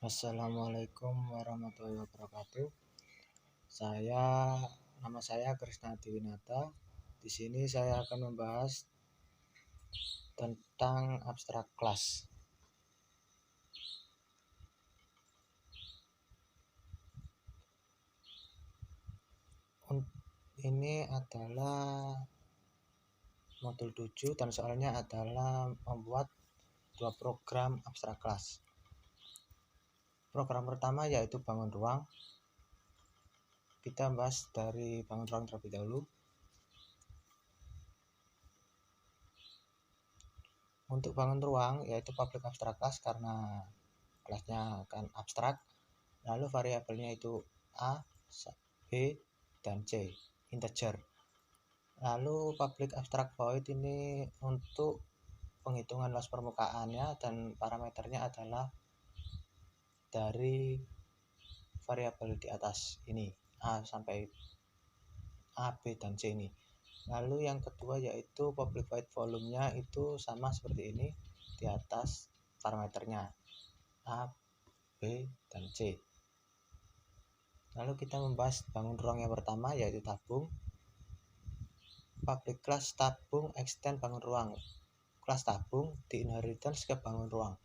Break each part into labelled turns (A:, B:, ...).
A: Assalamualaikum warahmatullahi wabarakatuh. Nama saya Krisna Diwinata. Di sini saya akan membahas tentang abstrak kelas. Ini adalah modul 7 dan soalnya adalah membuat dua program abstrak kelas. Program pertama yaitu bangun ruang. Kita bahas dari bangun ruang terlebih dahulu. Untuk bangun ruang yaitu public abstract class karena kelasnya akan abstrak. Lalu variabelnya itu A, B, dan C, integer. Lalu public abstract void ini untuk penghitungan luas permukaannya dan parameternya adalah dari variabel di atas ini, A sampai A, B, dan C ini. Lalu yang kedua yaitu public void volumenya itu sama seperti ini, di atas parameternya A, B, dan C. Lalu kita membahas bangun ruang yang pertama yaitu tabung. Public class tabung extend bangun ruang. Kelas tabung di inheritance ke bangun ruang.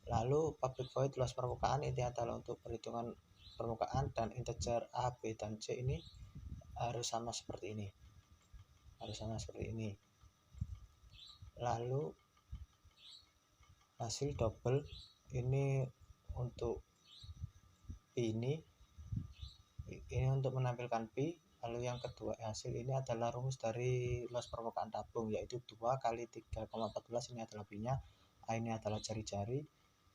A: Lalu public void luas permukaan ini adalah untuk perhitungan permukaan, dan integer A, B, dan C ini harus sama seperti ini. Lalu hasil double ini untuk ini untuk menampilkan pi. Lalu yang kedua hasil ini adalah rumus dari luas permukaan tabung yaitu 2 kali 3,14 ini adalah pi-nya, A ini adalah jari-jari,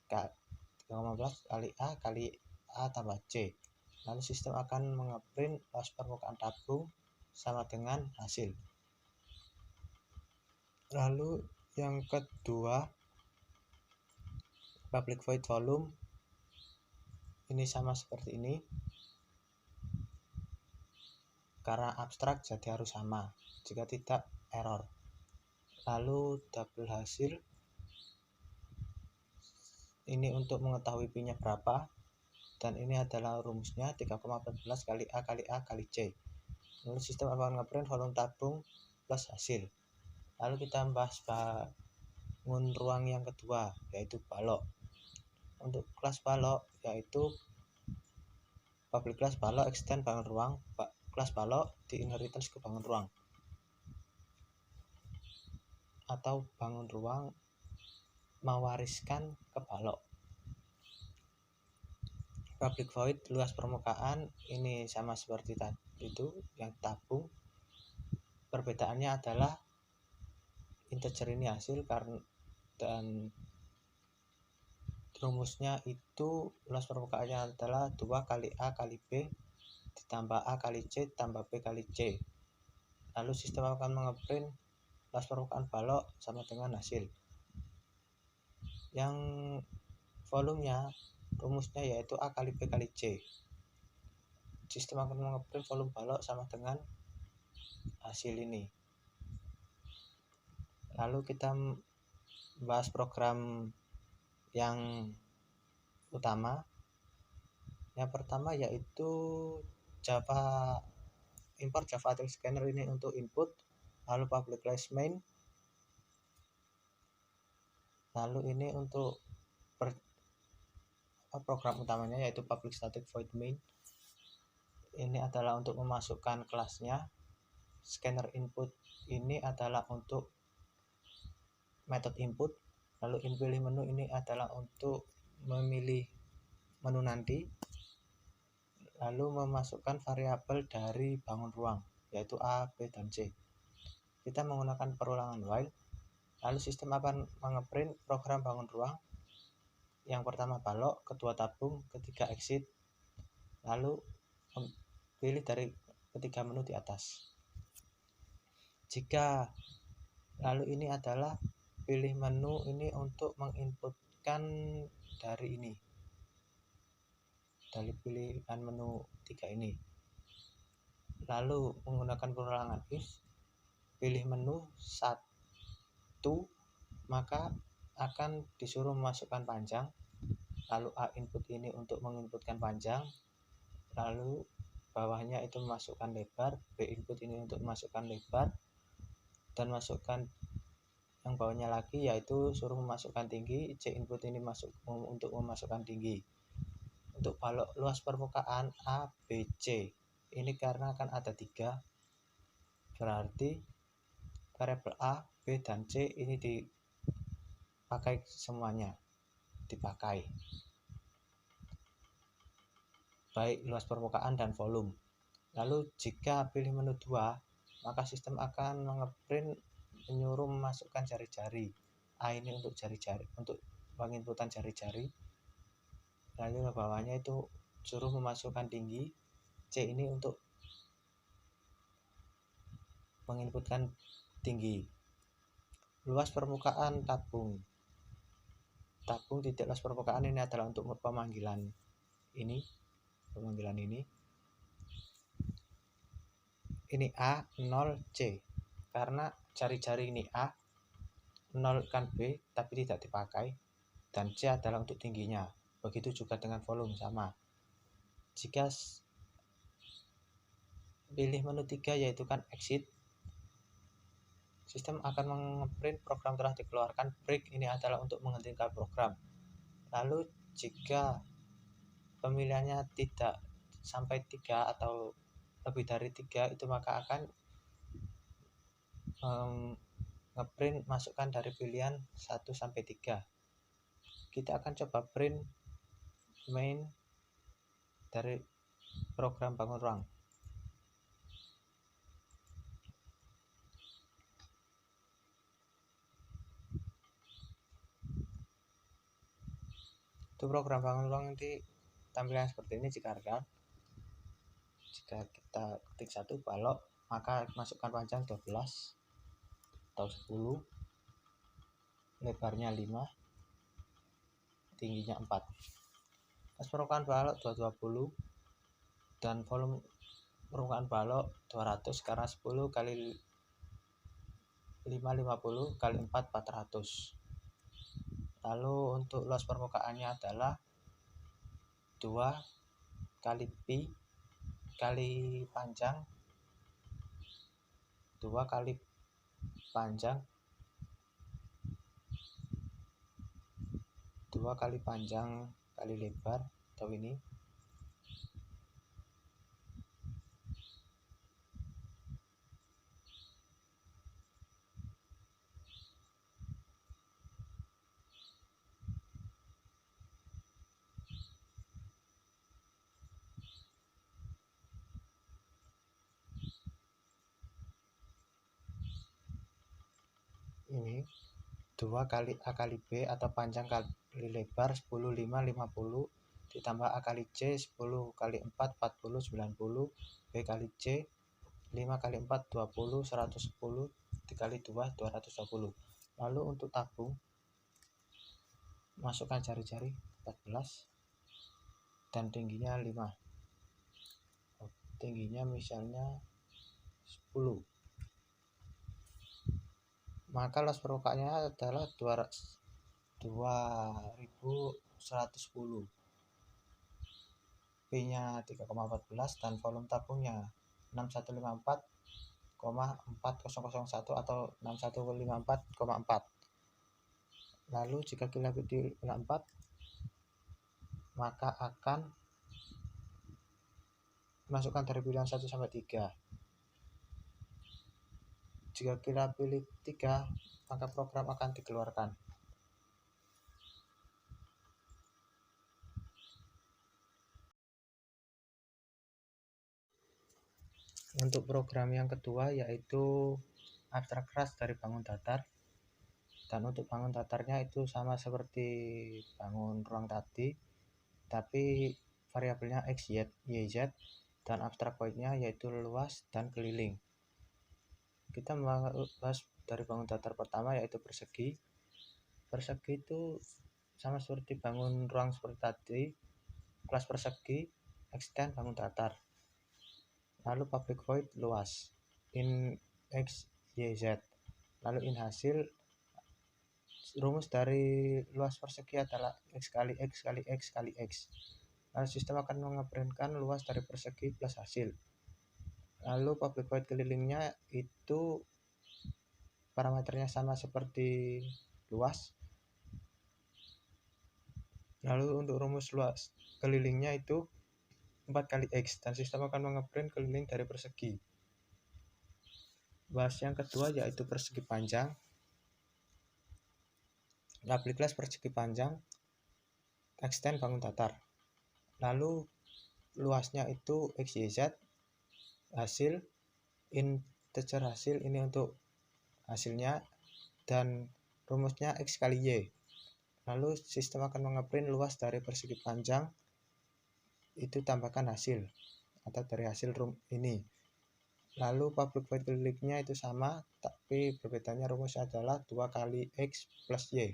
A: 3,14 kali A tambah C. Lalu sistem akan mengeprint luas permukaan tabung sama dengan hasil. Lalu yang kedua public void volume ini sama seperti ini. Karena abstrak jadi harus sama, jika tidak error. Lalu double hasil ini untuk mengetahui pi-nya berapa, dan ini adalah rumusnya 3,14 kali A kali C. Lalu sistem akan ngeprint volume tabung plus hasil. Lalu kita bahas bangun ruang yang kedua yaitu balok. Untuk kelas balok yaitu public class balok extend bangun ruang. Kelas balok di inheritance ke bangun ruang, atau bangun ruang mewariskan ke balok. Public void luas permukaan ini sama seperti tadi itu yang tabung. Perbedaannya adalah integer ini hasil dan rumusnya itu luas permukaannya adalah 2 kali A kali B ditambah A kali C tambah B kali C. Lalu sistem akan mengeprint luas permukaan balok sama dengan hasil. Yang volumenya rumusnya yaitu A kali B kali C. Sistem akan mengeprint volume balok sama dengan hasil ini. Lalu kita bahas program yang utama. Yang pertama yaitu import Java Text Scanner ini untuk input. Lalu public class main. Lalu ini untuk program utamanya yaitu public static void main. Ini adalah untuk memasukkan kelasnya. Scanner input ini adalah untuk metode input. Lalu pilih menu ini adalah untuk memilih menu nanti. Lalu memasukkan variabel dari bangun ruang yaitu A, B, dan C. Kita menggunakan perulangan while. Lalu sistem akan mengeprint program bangun ruang. Yang pertama balok, kedua tabung, ketiga exit. Lalu pilih dari ketiga menu di atas. Lalu ini adalah pilih menu ini untuk menginputkan dari ini, dari pilihan menu 3 ini. Lalu menggunakan perulangan if, pilih menu 1, maka akan disuruh memasukkan panjang. lalu A input ini untuk menginputkan panjang, lalu bawahnya itu memasukkan lebar, B input ini untuk memasukkan lebar, dan masukkan yang bawahnya lagi yaitu suruh memasukkan tinggi, C input ini masuk untuk memasukkan tinggi. Untuk balok luas permukaan A, B, C ini karena akan ada 3, berarti variabel A, B, dan C ini dipakai semuanya, baik luas permukaan dan volume. Lalu jika pilih menu 2, maka sistem akan mengeprint menyuruh memasukkan jari-jari. A ini untuk jari-jari, untuk penginputan jari-jari. Lalu ke bawahnya itu suruh memasukkan tinggi. C ini untuk menginputkan tinggi. Luas permukaan tabung. Tabung titik luas permukaan ini adalah untuk pemanggilan ini. Ini A, 0, C. Karena jari-jari ini A, 0 kan B, tapi tidak dipakai, dan C adalah untuk tingginya. Begitu juga dengan volume, sama. Jika pilih menu 3 yaitu kan exit, sistem akan mengeprint program telah dikeluarkan. Break ini adalah untuk menghentikan program. Lalu jika pemilihannya tidak sampai 3 atau lebih dari 3 itu maka akan ngeprint masukkan dari pilihan 1 sampai 3. Kita akan coba print main dari program bangun ruang. Itu program bangun ruang nanti tampilan seperti ini jika kita ketik 1 balok, maka masukkan panjang 12 atau 10, lebarnya 5, tingginya 4. Luas permukaan balok 220 dan volume permukaan balok 200 karena 10 kali 5 50 kali 4 400. Lalu untuk luas permukaannya adalah 2 kali pi kali panjang, 2 kali panjang, 2 kali panjang kali lebar atau ini. Ini 2 kali A kali B atau panjang kali lebar 10 5 50 ditambah A kali C 10 kali 4 40 90, B kali C 5 kali 4 20 110 dikali 2 220. Lalu untuk tabung masukkan jari-jari 14 dan tingginya 5. Tingginya misalnya 10. Maka luas permukaannya adalah 2110. P-nya 3,14 dan volume tabungnya 6154,4001 atau 6154,4. Lalu jika kita pilih 4, maka akan masukkan dari pilihan 1 sampai 3. Jika kita pilih 3, maka program akan dikeluarkan. Untuk program yang kedua yaitu abstrak ras dari bangun datar. Dan untuk bangun datarnya itu sama seperti bangun ruang tadi, tapi variabelnya x, y, z, dan abstrak void-nya yaitu luas dan keliling. Kita membahas dari bangun datar pertama yaitu persegi. Persegi itu sama seperti bangun ruang seperti tadi, kelas persegi, extend bangun datar. Lalu public void luas, in x, y, z. Lalu in hasil rumus dari luas persegi adalah X kali X kali X kali X. Lalu sistem akan mengeprintkan luas dari persegi plus hasil. Lalu public void kelilingnya itu parameternya sama seperti luas. Lalu untuk rumus luas kelilingnya itu 4 kali X dan sistem akan mengeprint keliling dari persegi. Bahas yang kedua yaitu persegi panjang. Public class persegi panjang extend bangun datar. Lalu luasnya itu X, Y, Z. Hasil integer hasil ini untuk hasilnya dan rumusnya X kali Y. Lalu sistem akan mengeprint luas dari persegi panjang itu tambahkan hasil atau dari hasil ini. Lalu public void kelilingnya itu sama, tapi perbedaannya rumusnya adalah 2 kali X plus Y.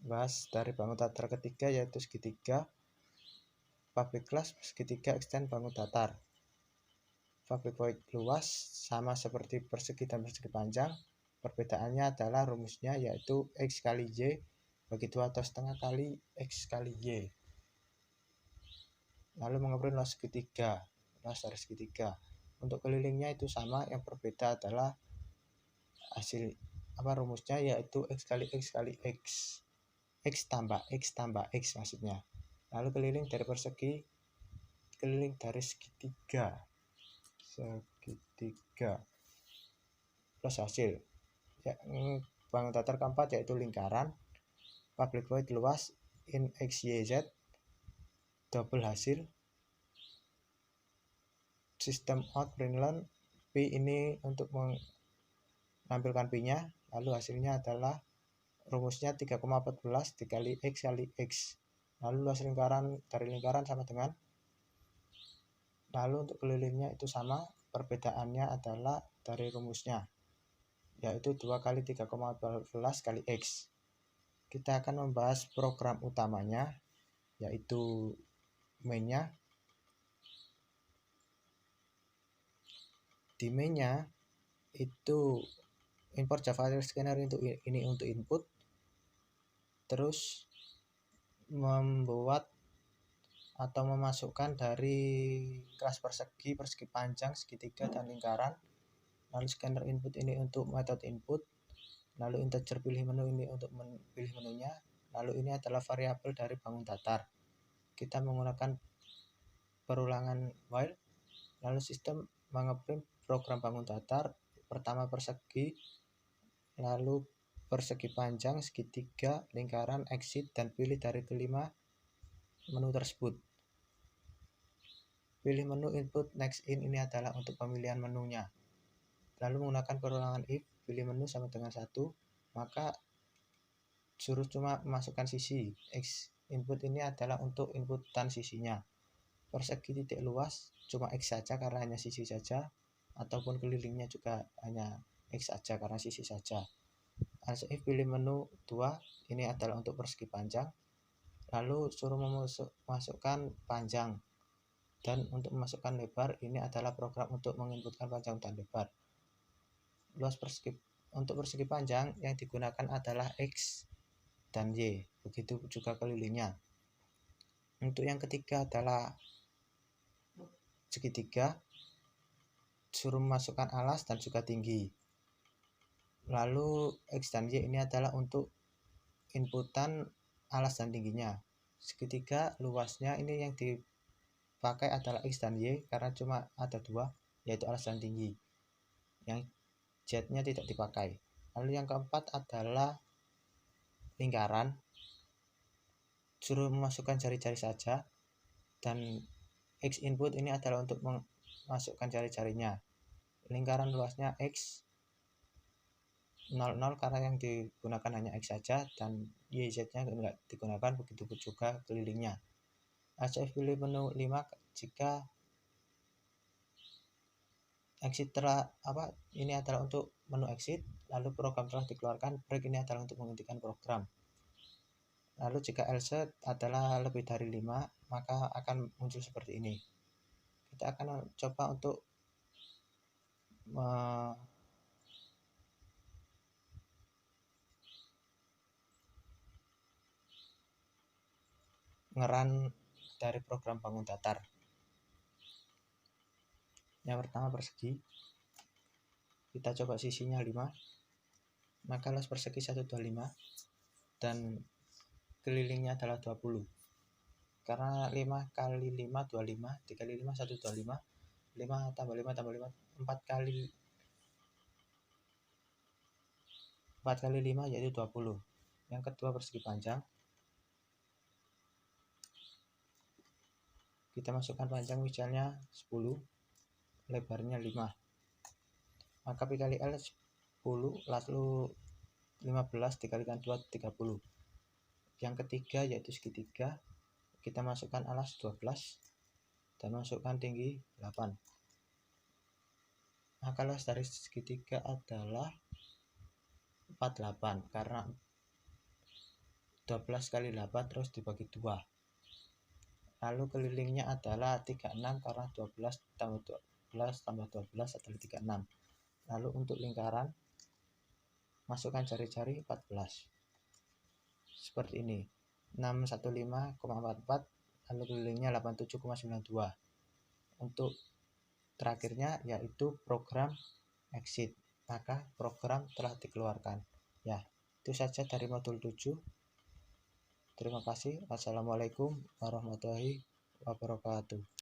A: Bahas dari bangun datar ketiga yaitu segitiga. Public class segitiga extend bangun datar. Public void luas sama seperti persegi dan persegi panjang. Perbedaannya adalah rumusnya yaitu X kali Y bagi 2 atau setengah kali X kali Y. Lalu mengeprint luas segitiga, luas dari segitiga. Untuk kelilingnya itu sama, yang berbeda adalah hasil rumusnya yaitu X kali X kali X. X tambah X maksudnya. Lalu keliling dari persegi, keliling dari segitiga plus hasil. Bangun datar keempat yaitu lingkaran. Public void luas in X, Y, Z. Double hasil. Sistem out println P ini untuk menampilkan P-nya. Lalu hasilnya adalah rumusnya 3,14 dikali X kali X. Lalu luas lingkaran dari lingkaran sama dengan. Lalu untuk kelilingnya itu sama, perbedaannya adalah dari rumusnya yaitu 2 kali 3,14 kali X. Kita akan membahas program utamanya yaitu mainnya. Di mainnya itu import Java Scanner untuk input, terus membuat atau memasukkan dari kelas persegi, persegi panjang, segitiga, dan lingkaran. Lalu scanner input ini untuk metode input. Lalu integer pilih menu ini untuk pilih menunya. Lalu ini adalah variabel dari bangun datar. Kita menggunakan perulangan while. Lalu sistem mengeprint program bangun datar. Pertama persegi, lalu persegi panjang, segitiga, lingkaran, exit, dan pilih dari kelima menu tersebut. Pilih menu input next in ini adalah untuk pemilihan menunya. Lalu menggunakan perulangan if, pilih menu sama dengan 1, maka suruh cuma masukkan sisi. X input ini adalah untuk inputan sisinya. Persegi titik luas cuma X saja karena hanya sisi saja, ataupun kelilingnya juga hanya X saja karena sisi saja. Also if pilih menu 2, ini adalah untuk persegi panjang. Lalu suruh masukkan panjang. Dan untuk memasukkan lebar, ini adalah program untuk menginputkan panjang dan lebar. Luas persegi untuk persegi panjang yang digunakan adalah X dan Y, begitu juga kelilingnya. Untuk yang ketiga adalah segitiga, suruh memasukkan alas dan juga tinggi. Lalu X dan Y ini adalah untuk inputan alas dan tingginya. Segitiga luasnya ini yang dipakai adalah X dan Y karena cuma ada 2, yaitu alas dan tinggi. Yang Z-nya tidak dipakai. Lalu yang keempat adalah lingkaran. Suruh memasukkan jari-jari saja. Dan X input ini adalah untuk memasukkan jari-jarinya. Lingkaran luasnya X 00 karena yang digunakan hanya X saja, dan YZ-nya tidak digunakan, begitu juga kelilingnya. HF pilih menu 5 jika exit ini adalah untuk menu exit, lalu program telah dikeluarkan. Break ini adalah untuk menghentikan program. Lalu jika else adalah lebih dari 5, maka akan muncul seperti ini. Kita akan coba untuk ngeran dari program bangun datar. Yang pertama persegi, kita coba sisinya 5, maka luas persegi 125 dan kelilingnya adalah 20. Karena 5 kali 5 25, 3 kali 5 125, 5 tambah 5 tambah 5 4 kali 5 yaitu 20. Yang kedua persegi panjang, kita masukkan panjang misalnya 10, lebarnya 5, maka P kali L 10 lalu 15 dikalikan 2 30. Yang ketiga yaitu segitiga, kita masukkan alas 12 dan masukkan tinggi 8, maka luas dari segitiga adalah 48 karena 12 kali 8 terus dibagi 2. Lalu kelilingnya adalah 36 karena 12 tambah 12 tambah 12 adalah 36. Lalu untuk lingkaran masukkan jari-jari 14 seperti ini, 615,44, lalu kelilingnya 87,92. Untuk terakhirnya yaitu program exit, maka program telah dikeluarkan. Ya, itu saja dari modul 7. Terima kasih. Wassalamualaikum warahmatullahi wabarakatuh.